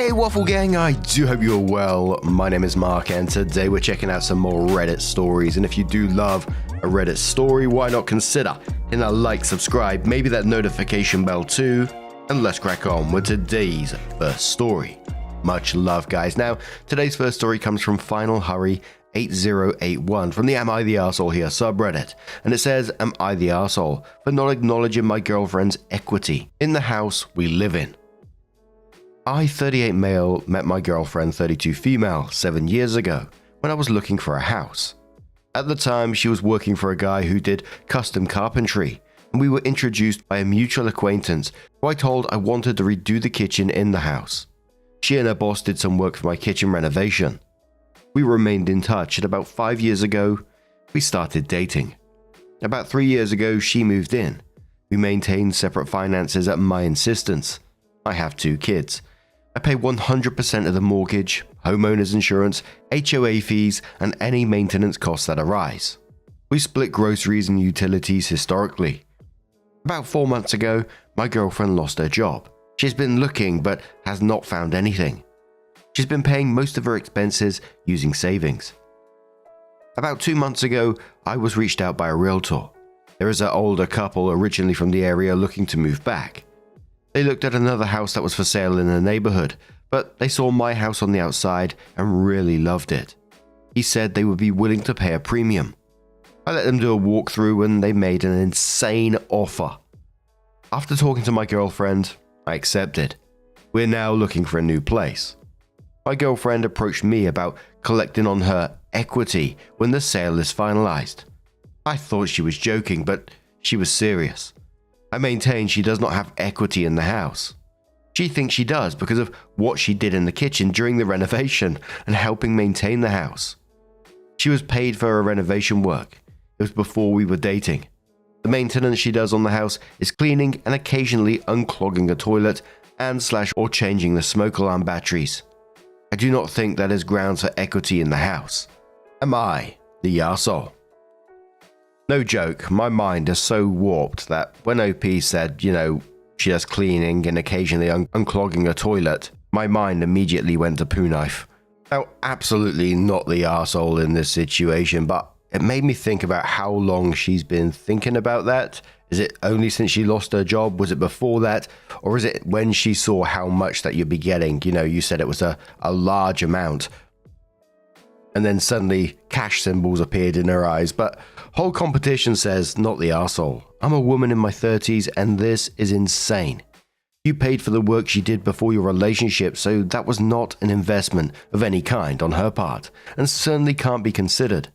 Hey Waffle Gang, I do hope you're well. My name is Mark and today we're checking out some more Reddit stories, and if you do love a Reddit story, why not consider hitting that like, subscribe, maybe that notification bell too, and let's crack on with today's first story. Much love guys. Now, today's first story comes from Final Hurry 8081 from the Am I the Arsehole Here subreddit, and it says, am I the arsehole for not acknowledging my girlfriend's equity in the house we live in? I, 38 male, met my girlfriend, 32 female, 7 years ago when I was looking for a house. At the time, she was working for a guy who did custom carpentry, and we were introduced by a mutual acquaintance who I told I wanted to redo the kitchen in the house. She and her boss did some work for my kitchen renovation. We remained in touch, and about 5 years ago, we started dating. About 3 years ago, she moved in. We maintained separate finances at my insistence. I have 2 kids. I pay 100% of the mortgage, homeowner's insurance, HOA fees, and any maintenance costs that arise. We split groceries and utilities historically. About 4 months ago, my girlfriend lost her job. She's been looking but has not found anything. She's been paying most of her expenses using savings. About 2 months ago, I was reached out by a realtor. There is an older couple originally from the area looking to move back. They looked at another house that was for sale in the neighborhood, but they saw my house on the outside and really loved it. He said they would be willing to pay a premium. I let them do a walkthrough and they made an insane offer. After talking to my girlfriend, I accepted. We're now looking for a new place. My girlfriend approached me about collecting on her equity when the sale is finalized. I thought she was joking, but she was serious. I maintain she does not have equity in the house. She thinks she does because of what she did in the kitchen during the renovation and helping maintain the house. She was paid for her renovation work. It was before we were dating. The maintenance she does on the house is cleaning and occasionally unclogging a toilet or changing the smoke alarm batteries. I do not think that is grounds for equity in the house. Am I the arsehole? No joke, my mind is so warped that when OP said, she does cleaning and occasionally unclogging a toilet, my mind immediately went to poo knife. Now, absolutely not the arsehole in this situation, but it made me think about how long she's been thinking about that. Is it only since she lost her job? Was it before that? Or is it when she saw how much that you'd be getting? You said it was a large amount. And then suddenly cash symbols appeared in her eyes. But whole competition says, not the arsehole. I'm a woman in my 30s and this is insane. You paid for the work she did before your relationship, so that was not an investment of any kind on her part and certainly can't be considered.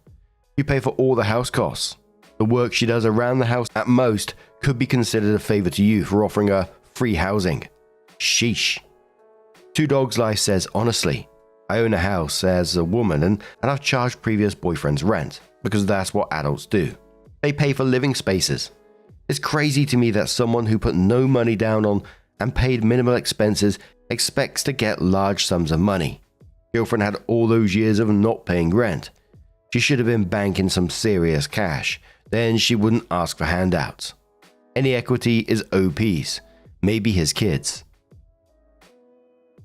You pay for all the house costs. The work she does around the house at most could be considered a favor to you for offering her free housing. Sheesh. Two Dogs Life says, honestly, I own a house as a woman and I've charged previous boyfriends rent because that's what adults do. They pay for living spaces. It's crazy to me that someone who put no money down on and paid minimal expenses expects to get large sums of money. Girlfriend had all those years of not paying rent. She should have been banking some serious cash. Then she wouldn't ask for handouts. Any equity is OP's, maybe his kids.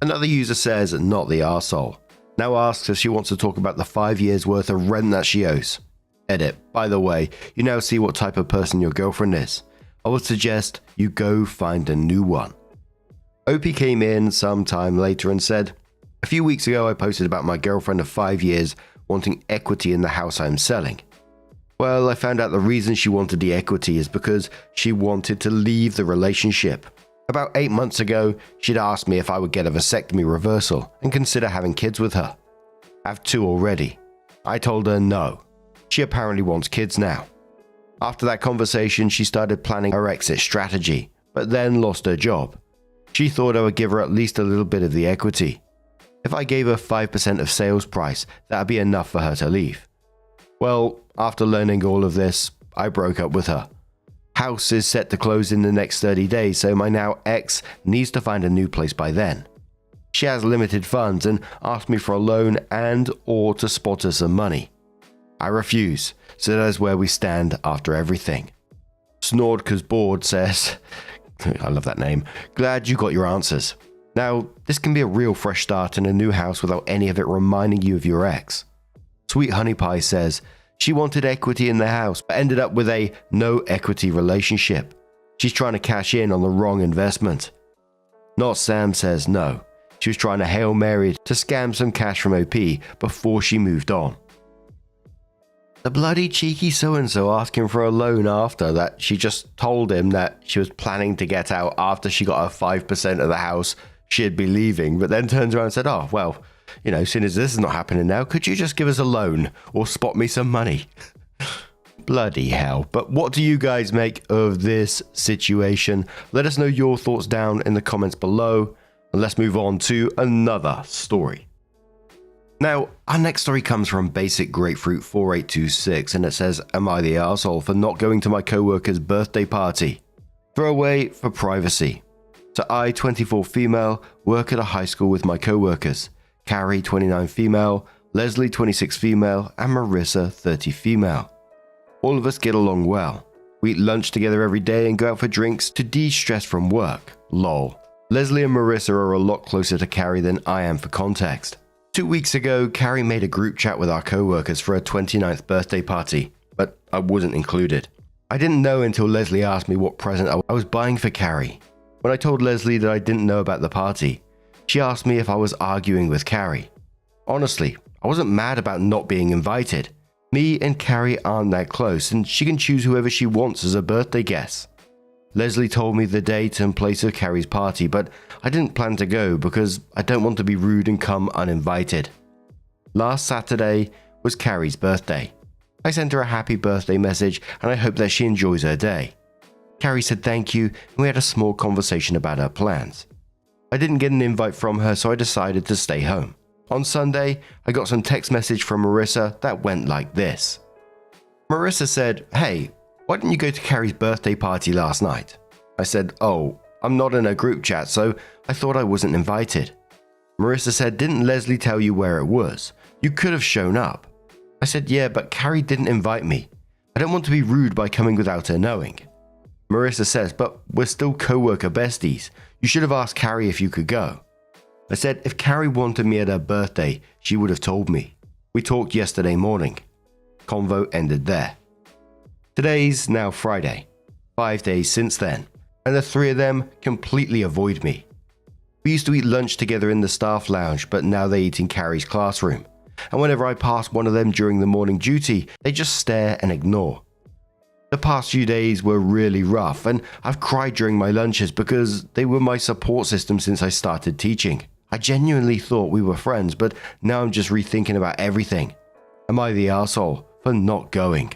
Another user says, not the arsehole. Now asks if she wants to talk about the 5 years worth of rent that she owes. Edit. By the way, you now see what type of person your girlfriend is. I would suggest you go find a new one. OP came in some time later and said, a few weeks ago I posted about my girlfriend of 5 years wanting equity in the house I'm selling. Well, I found out the reason she wanted the equity is because she wanted to leave the relationship. About 8 months ago, she'd asked me if I would get a vasectomy reversal and consider having kids with her. I have 2 already. I told her no. She apparently wants kids now. After that conversation, she started planning her exit strategy, but then lost her job. She thought I would give her at least a little bit of the equity. If I gave her 5% of sales price, that would be enough for her to leave. Well, after learning all of this, I broke up with her. House is set to close in the next 30 days, so my now ex needs to find a new place by then. She has limited funds and asked me for a loan and or to spot her some money. I refuse, so that is where we stand after everything. Snordka's board says, I love that name, glad you got your answers. Now, this can be a real fresh start in a new house without any of it reminding you of your ex. Sweet Honey Pie says she wanted equity in the house but ended up with a no equity relationship. She's trying to cash in on the wrong investment. Not Sam says no. She was trying to Hail Mary to scam some cash from OP before she moved on. The bloody cheeky so-and-so asking for a loan after that she just told him that she was planning to get out after she got her 5% of the house she'd be leaving, but then turns around and said, oh, well, seeing as this is not happening now, could you just give us a loan or spot me some money? Bloody hell. But what do you guys make of this situation? Let us know your thoughts down in the comments below, and let's move on to another story. Now, our next story comes from Basic Grapefruit 4826, and it says, am I the arsehole for not going to my co-worker's birthday party? Throwaway for privacy. So I, 24 female, work at a high school with my co-workers. Carrie, 29 female, Leslie, 26 female, and Marissa, 30 female. All of us get along well. We eat lunch together every day and go out for drinks to de-stress from work. Lol. Leslie and Marissa are a lot closer to Carrie than I am for context. 2 weeks ago, Carrie made a group chat with our co-workers for her 29th birthday party, but I wasn't included. I didn't know until Leslie asked me what present I was buying for Carrie. When I told Leslie that I didn't know about the party, she asked me if I was arguing with Carrie. Honestly, I wasn't mad about not being invited. Me and Carrie aren't that close, and she can choose whoever she wants as a birthday guest. Leslie told me the date and place of Carrie's party, but I didn't plan to go because I don't want to be rude and come uninvited. Last Saturday was Carrie's birthday. I sent her a happy birthday message and I hope that she enjoys her day. Carrie said thank you and we had a small conversation about her plans. I didn't get an invite from her, so I decided to stay home. On Sunday, I got some text message from Marissa that went like this. Marissa said, hey, why didn't you go to Carrie's birthday party last night? I said, oh, I'm not in a group chat, so I thought I wasn't invited. Marissa said, didn't Leslie tell you where it was? You could have shown up. I said, yeah, but Carrie didn't invite me. I don't want to be rude by coming without her knowing. Marissa says, but we're still co-worker besties. You should have asked Carrie if you could go. I said, if Carrie wanted me at her birthday, she would have told me. We talked yesterday morning. Convo ended there. Today's now Friday, 5 days since then, and the three of them completely avoid me. We used to eat lunch together in the staff lounge, but now they eat in Carrie's classroom. And whenever I pass one of them during the morning duty, they just stare and ignore. The past few days were really rough, and I've cried during my lunches because they were my support system since I started teaching. I genuinely thought we were friends, but now I'm just rethinking about everything. Am I the arsehole for not going?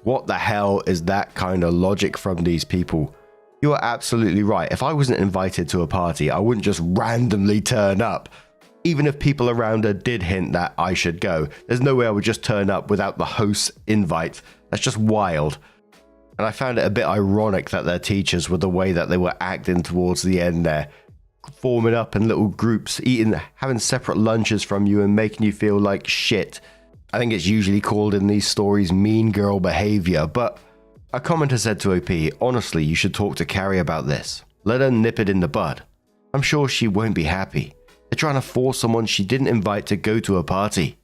What the hell is that kind of logic from these people? You are absolutely right. If I wasn't invited to a party, I wouldn't just randomly turn up. Even if people around her did hint that I should go, there's no way I would just turn up without the host's invite. That's just wild. And I found it a bit ironic that their teachers were the way that they were acting towards the end there. Forming up in little groups, eating, having separate lunches from you and making you feel like shit. I think it's usually called in these stories mean girl behavior, but a commenter said to OP, honestly, you should talk to Carrie about this. Let her nip it in the bud. I'm sure she won't be happy. They're trying to force someone she didn't invite to go to a party.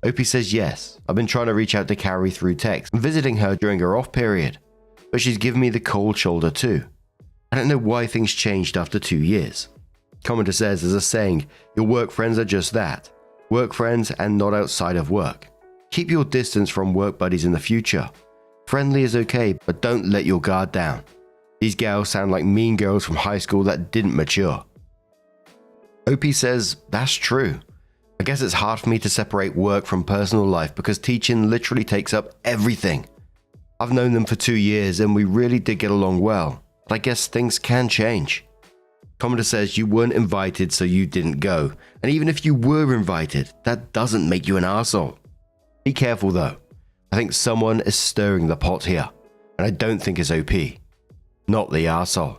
OP says yes, I've been trying to reach out to Carrie through text and visiting her during her off period, but she's given me the cold shoulder too. I don't know why things changed after 2 years. Commenter says there's a saying, your work friends are just that. Work friends and not outside of work. Keep your distance from work buddies in the future. Friendly is okay, but don't let your guard down. These gals sound like mean girls from high school that didn't mature. OP says, that's true. I guess it's hard for me to separate work from personal life because teaching literally takes up everything. I've known them for 2 years and we really did get along well, but I guess things can change. Commenter says you weren't invited so you didn't go, and even if you were invited, that doesn't make you an arsehole. Be careful though. I think someone is stirring the pot here, and I don't think it's OP. Not the arsehole.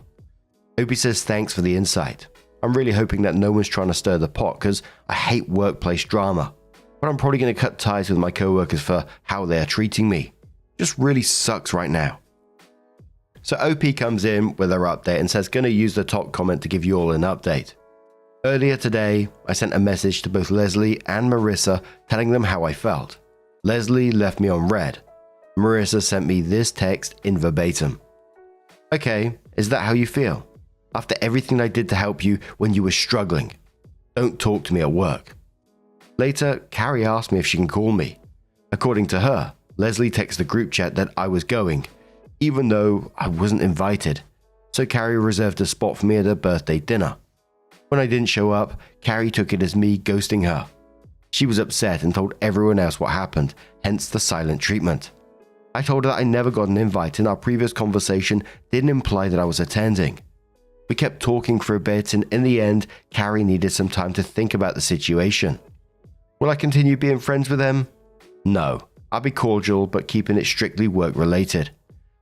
OP says thanks for the insight. I'm really hoping that no one's trying to stir the pot because I hate workplace drama, but I'm probably going to cut ties with my co-workers for how they are treating me. Just really sucks right now. So OP comes in with her update and says, gonna use the top comment to give you all an update. Earlier today, I sent a message to both Leslie and Marissa telling them how I felt. Leslie left me on read. Marissa sent me this text in verbatim. Okay, is that how you feel? After everything I did to help you when you were struggling. Don't talk to me at work. Later, Carrie asked me if she can call me. According to her, Leslie texted the group chat that I was going, even though I wasn't invited. So Carrie reserved a spot for me at her birthday dinner. When I didn't show up, Carrie took it as me ghosting her. She was upset and told everyone else what happened, hence the silent treatment. I told her that I never got an invite and our previous conversation didn't imply that I was attending. We kept talking for a bit and in the end, Carrie needed some time to think about the situation. Will I continue being friends with them? No, I'll be cordial but keeping it strictly work related.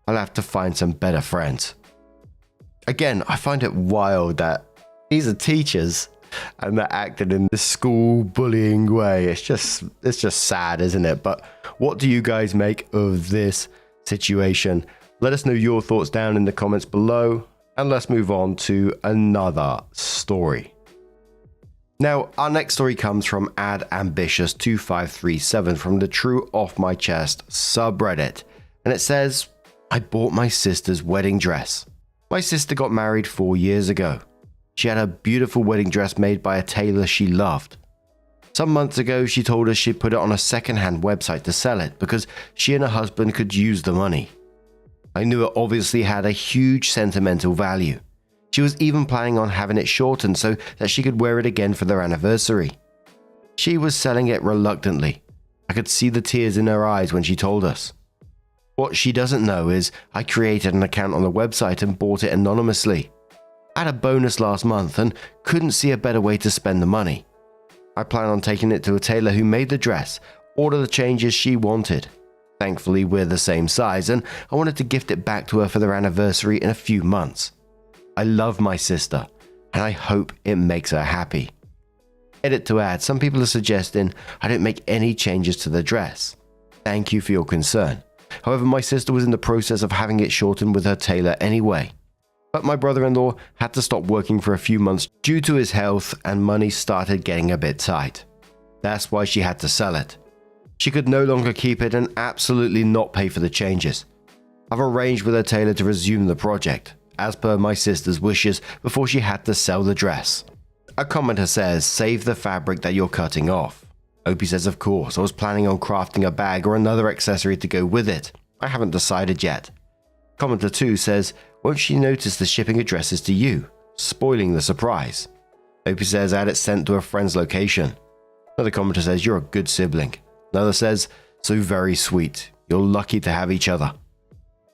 I'll have to find some better friends. Again, I find it wild that these are teachers and they're acting in this school bullying way. It's just sad, isn't it? But what do you guys make of this situation? Let us know your thoughts down in the comments below, and let's move on to another story. Now, our next story comes from AdAmbitious2537 from the True Off My Chest subreddit, and it says, I bought my sister's wedding dress. My sister got married 4 years ago. She had a beautiful wedding dress made by a tailor she loved. Some months ago, she told us she'd put it on a second-hand website to sell it because she and her husband could use the money. I knew it obviously had a huge sentimental value. She was even planning on having it shortened so that she could wear it again for their anniversary. She was selling it reluctantly. I could see the tears in her eyes when she told us. What she doesn't know is I created an account on the website and bought it anonymously. I had a bonus last month and couldn't see a better way to spend the money. I plan on taking it to a tailor who made the dress, order the changes she wanted. Thankfully, we're the same size and I wanted to gift it back to her for their anniversary in a few months. I love my sister and I hope it makes her happy. Edit to add, some people are suggesting I don't make any changes to the dress. Thank you for your concern. However, my sister was in the process of having it shortened with her tailor anyway. But my brother-in-law had to stop working for a few months due to his health and money started getting a bit tight. That's why she had to sell it. She could no longer keep it and absolutely not pay for the changes. I've arranged with her tailor to resume the project, as per my sister's wishes, before she had to sell the dress. A commenter says, save the fabric that you're cutting off. Opie says, of course, I was planning on crafting a bag or another accessory to go with it. I haven't decided yet. Commenter 2 says, won't she notice the shipping addresses to you, spoiling the surprise? Opie says, I had it sent to a friend's location. Another commenter says, you're a good sibling. Another says, so very sweet. You're lucky to have each other.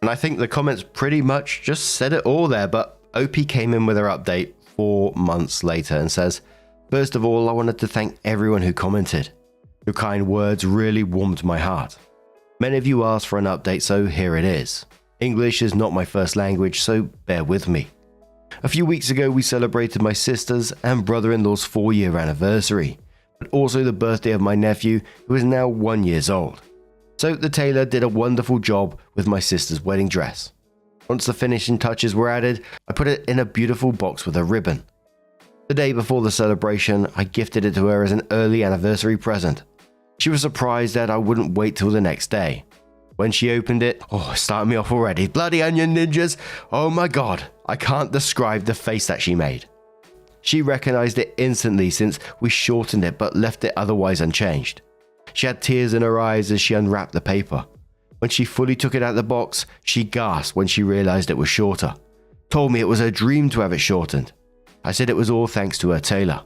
And I think the comments pretty much just said it all there, but OP came in with her update 4 months later and says, first of all, I wanted to thank everyone who commented. Your kind words really warmed my heart. Many of you asked for an update, so here it is. English is not my first language, so bear with me. A few weeks ago, we celebrated my sister's and brother-in-law's 4-year anniversary, but also the birthday of my nephew, who is now 1 year old. So the tailor did a wonderful job with my sister's wedding dress. Once the finishing touches were added, I put it in a beautiful box with a ribbon. The day before the celebration, I gifted it to her as an early anniversary present. She was surprised that I wouldn't wait till the next day. When she opened it, it started me off already. Bloody onion ninjas! Oh my god, I can't describe the face that she made. She recognized it instantly since we shortened it but left it otherwise unchanged. She had tears in her eyes as she unwrapped the paper. When she fully took it out of the box, she gasped when she realized it was shorter. Told me it was her dream to have it shortened. I said it was all thanks to her tailor.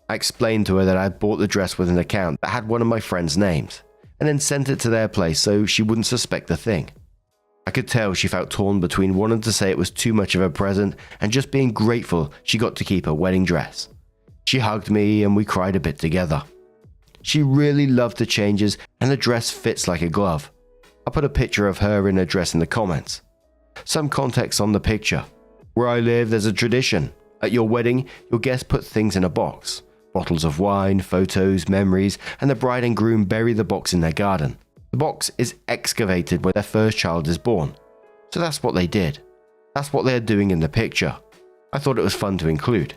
I explained to her that I had bought the dress with an account that had one of my friends' names, and then sent it to their place so she wouldn't suspect a thing. I could tell she felt torn between wanting to say it was too much of a present and just being grateful she got to keep her wedding dress. She hugged me and we cried a bit together. She really loved the changes and the dress fits like a glove. I put a picture of her in her dress in the comments. Some context on the picture. Where I live, there's a tradition. At your wedding, your guests put things in a box. Bottles of wine, photos, memories, and the bride and groom bury the box in their garden. The box is excavated when their first child is born. So that's what they did. That's what they're doing in the picture. I thought it was fun to include.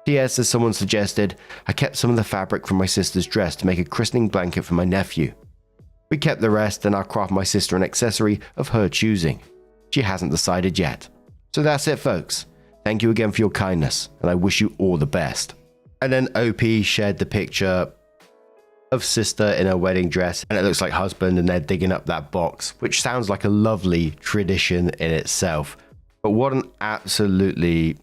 P.S. as someone suggested, I kept some of the fabric from my sister's dress to make a christening blanket for my nephew. We kept the rest and I'll craft my sister an accessory of her choosing. She hasn't decided yet. So that's it, folks. Thank you again for your kindness, and I wish you all the best. And then OP shared the picture of sister in her wedding dress, and it looks like husband, and they're digging up that box, which sounds like a lovely tradition in itself. But what an absolutely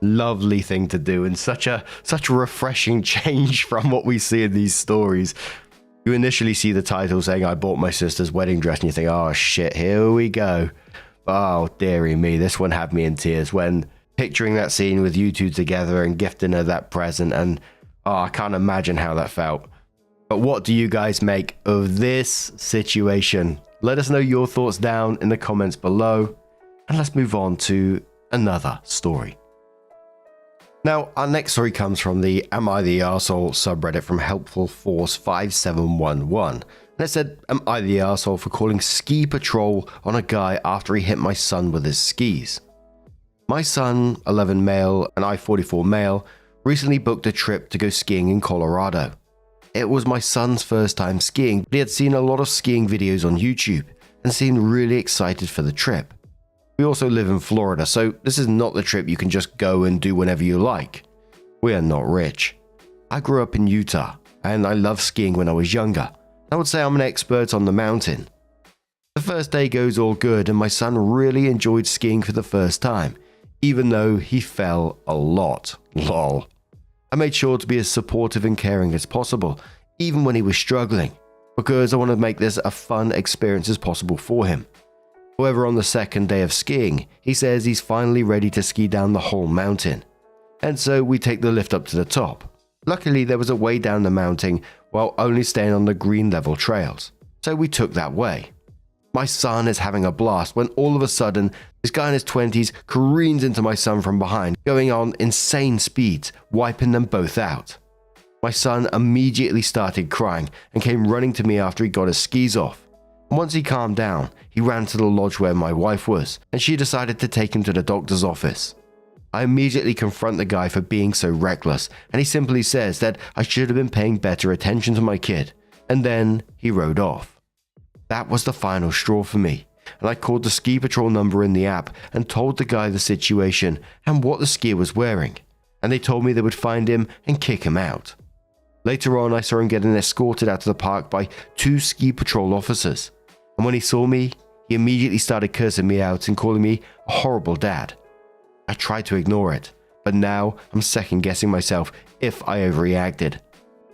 lovely thing to do, and such a refreshing change from what we see in these stories. You initially see the title saying, I bought my sister's wedding dress, and you think, oh shit, here we go. Oh, dearie me, this one had me in tears when picturing that scene with you two together and gifting her that present, and oh, I can't imagine how that felt. But what do you guys make of this situation? Let us know your thoughts down in the comments below, and let's move on to another story. Now, our next story comes from the Am I the Arsehole subreddit from Helpful Force 5711. And it said, am I the arsehole for calling ski patrol on a guy after he hit my son with his skis? My son, 11 male and I 44 male, recently booked a trip to go skiing in Colorado. It was my son's first time skiing, but he had seen a lot of skiing videos on YouTube and seemed really excited for the trip. We also live in Florida, so this is not the trip you can just go and do whenever you like. We are not rich. I grew up in Utah, and I loved skiing when I was younger. I would say I'm an expert on the mountain. The first day goes all good, and my son really enjoyed skiing for the first time, even though he fell a lot. Lol. I made sure to be as supportive and caring as possible, even when he was struggling, because I wanted to make this a fun experience as possible for him. However, on the second day of skiing, he says he's finally ready to ski down the whole mountain. And so we take the lift up to the top. Luckily, there was a way down the mountain while only staying on the green level trails. So we took that way. My son is having a blast when all of a sudden, this guy in his 20s careens into my son from behind, going on insane speeds, wiping them both out. My son immediately started crying and came running to me after he got his skis off. Once he calmed down, he ran to the lodge where my wife was, and she decided to take him to the doctor's office. I immediately confront the guy for being so reckless, and he simply says that I should have been paying better attention to my kid, and then he rode off. That was the final straw for me, and I called the ski patrol number in the app and told the guy the situation and what the skier was wearing, and they told me they would find him and kick him out. Later on, I saw him getting escorted out to the park by 2 ski patrol officers. And when he saw me, he immediately started cursing me out and calling me a horrible dad. I tried to ignore it, but now I'm second guessing myself if I overreacted.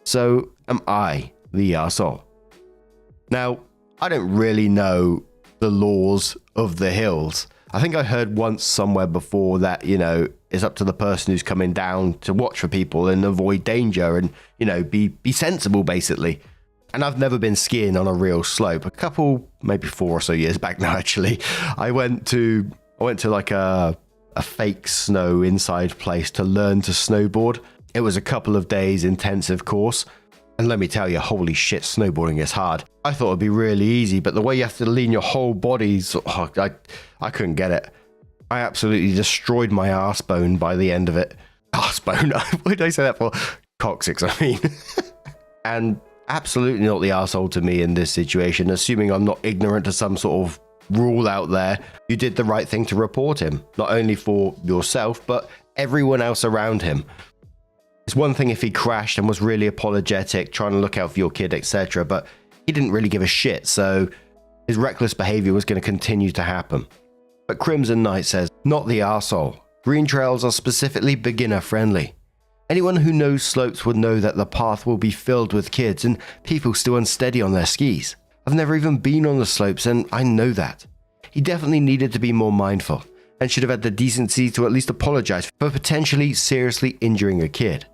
So, am I the arsehole? Now, I don't really know the laws of the hills. I think I heard once somewhere before that, it's up to the person who's coming down to watch for people and avoid danger and, be sensible basically. And I've never been skiing on a real slope. A couple, maybe 4 or so years back now, actually, I went to like a fake snow inside place to learn to snowboard. It was a couple of days intensive course. And let me tell you, holy shit, snowboarding is hard. I thought it'd be really easy, but the way you have to lean your whole body, I couldn't get it. I absolutely destroyed my arse bone by the end of it. Arse bone? What did I say that for? Coccyx, I mean. And absolutely not the arsehole to me in this situation, assuming I'm not ignorant to some sort of rule out there. You did the right thing to report him, not only for yourself, but everyone else around him. It's one thing if he crashed and was really apologetic, trying to look out for your kid, etc., but he didn't really give a shit, so his reckless behavior was going to continue to happen. But Crimson Knight says, not the arsehole. Green trails are specifically beginner friendly. Anyone who knows slopes would know that the path will be filled with kids and people still unsteady on their skis. I've never even been on the slopes and I know that. He definitely needed to be more mindful and should have had the decency to at least apologize for potentially seriously injuring a kid.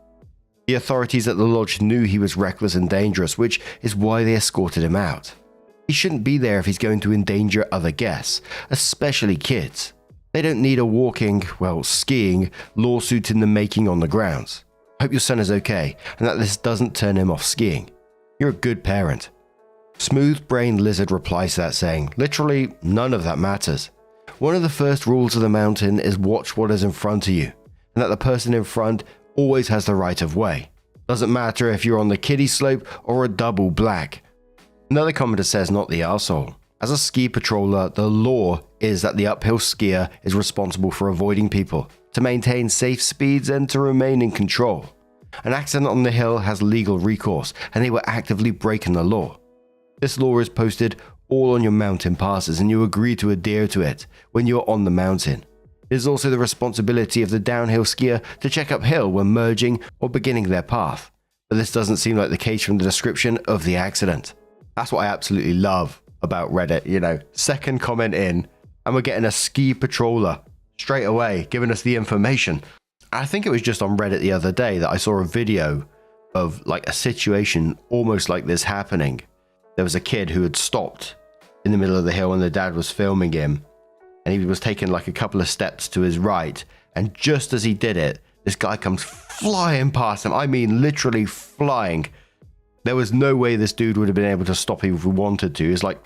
The authorities at the lodge knew he was reckless and dangerous, which is why they escorted him out. He shouldn't be there if he's going to endanger other guests, especially kids. They don't need a skiing lawsuit in the making on the grounds. Hope your son is okay and that this doesn't turn him off skiing. You're a good parent. Smooth Brain Lizard replies to that saying, literally none of that matters. One of the first rules of the mountain is watch what is in front of you, and that the person in front always has the right of way. Doesn't matter if you're on the kiddie slope or a double black. Another commenter says not the arsehole. As a ski patroller, the law is that the uphill skier is responsible for avoiding people, to maintain safe speeds and to remain in control. An accident on the hill has legal recourse, and they were actively breaking the law. This law is posted all on your mountain passes, and you agree to adhere to it when you're on the mountain. It is also the responsibility of the downhill skier to check uphill when merging or beginning their path, but this doesn't seem like the case from the description of the accident. That's what I absolutely love about Reddit, second comment in, and we're getting a ski patroller straight away giving us the information. I think it was just on Reddit the other day that I saw a video of like a situation almost like this happening. There was a kid who had stopped in the middle of the hill and the dad was filming him, and he was taking like a couple of steps to his right, and just as he did it, this guy comes flying past him. I mean literally flying. There was no way this dude would have been able to stop him if he wanted to. He was like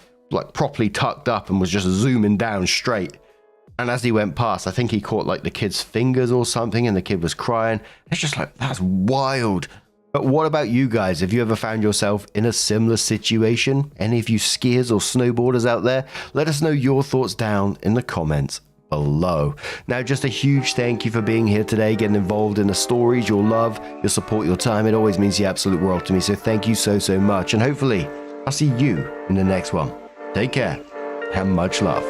properly tucked up and was just zooming down straight. And as he went past, I think he caught like the kid's fingers or something, and the kid was crying. It's just like, that's wild. But what about you guys? Have you ever found yourself in a similar situation? Any of you skiers or snowboarders out there? Let us know your thoughts down in the comments below. Now, just a huge thank you for being here today, getting involved in the stories, your love, your support, your time. It always means the absolute world to me. So thank you so much. And hopefully I'll see you in the next one. Take care and much love.